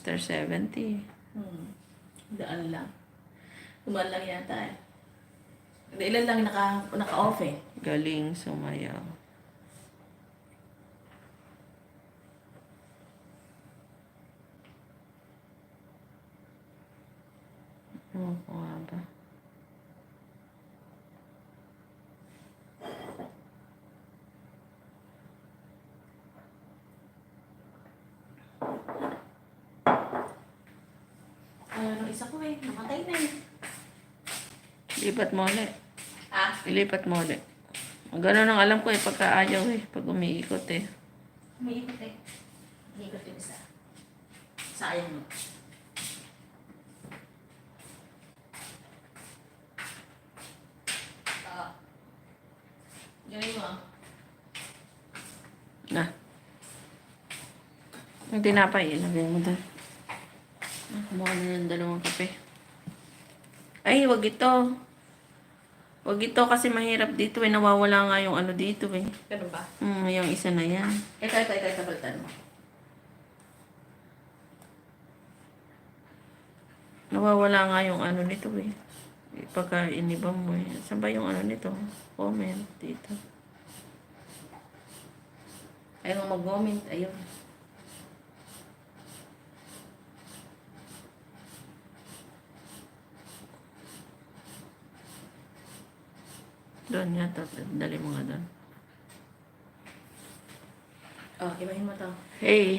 Mr. 70. Daan lang. Tumal lang yata eh. Ilan lang naka-off eh. Galing sumayaw. Ano ko nga ba? Nung isa ko eh, namatay na eh. Lipat mo ulit. Ah? Ilipat mo ulit. Ganun ang alam ko eh, pagka ayaw eh, pag umiikot eh. Umiikot eh. Umiikot yung isa. Sayang mo. Gawin mo. Na. Yung tinapay, ilagay mo doon. Kumuha na ng dalawang kape. Ay, wag ito. Wag ito kasi mahirap dito eh. Nawawala nga yung ano dito eh. Ganun ba? Yung isa na yan. Ito, balitan mo. Nawawala nga yung ano nito eh. Pagka inibang mo eh. Saan ba yung ano nito? Comment dito. Ayaw mo mag-comment. Ayun. Doon yata. Dali mo nga doon. Oh, ibahin mo to. Hey,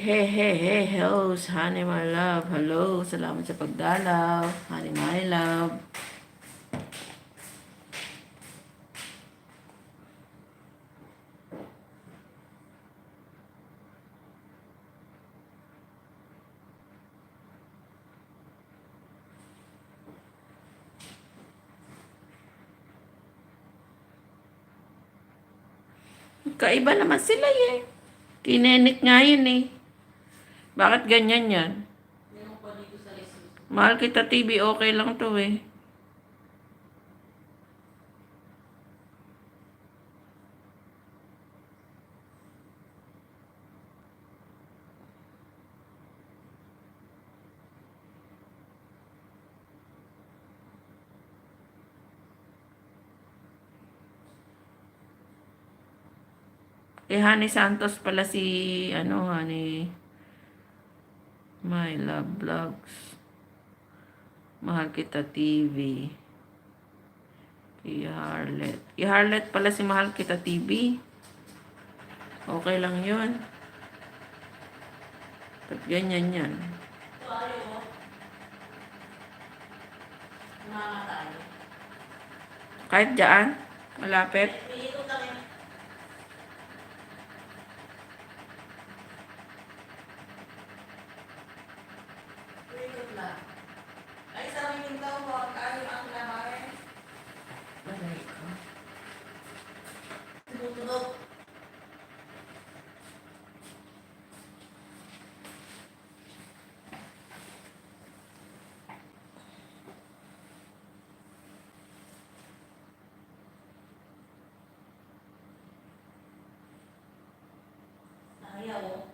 host. Honey, my love. Hello. Salamat sa pagdalaw. Honey, my love. Kaiba naman sila eh. Kinenik nga yun eh. Bakit ganyan yan? Mahal kita TV, okay lang to eh. Honey Santos pala si, Honey, my love vlogs. Mahal kita TV. I-Harlet pala si Mahal kita TV. Okay lang yun. Ba't ganyan yan? Ito, ayaw mo. Mamatay. Kahit dyan, malapit. Iikot lang yun. Iikot lang. Ay, sarang yung tao mo. Kaano ang labarin? Malay ko. Tumutunog. Ayaw mo.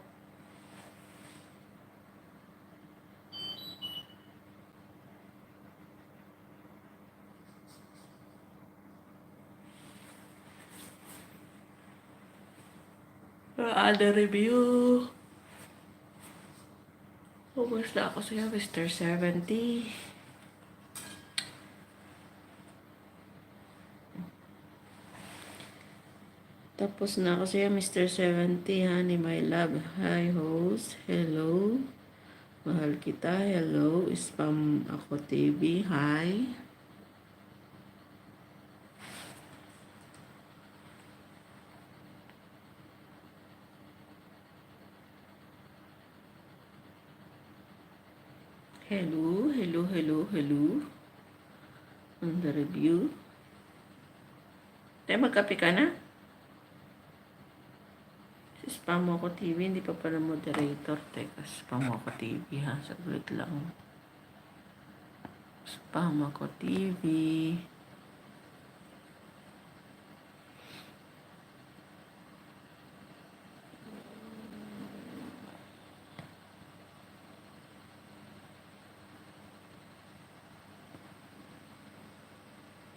Other review. Kumusta ako sa'yo, Mr. 70? Tapos na ako sa'yo, Mr. 70, honey, my love. Hi, host. Hello. Mahal kita. Hello. Spam ako TV. Hi. Hello. On the review. Tayo, magkape ka na? Spam ako TV, hindi pa pala moderator. Teka, spam ako TV ha. Saglit lang. Spam ako TV.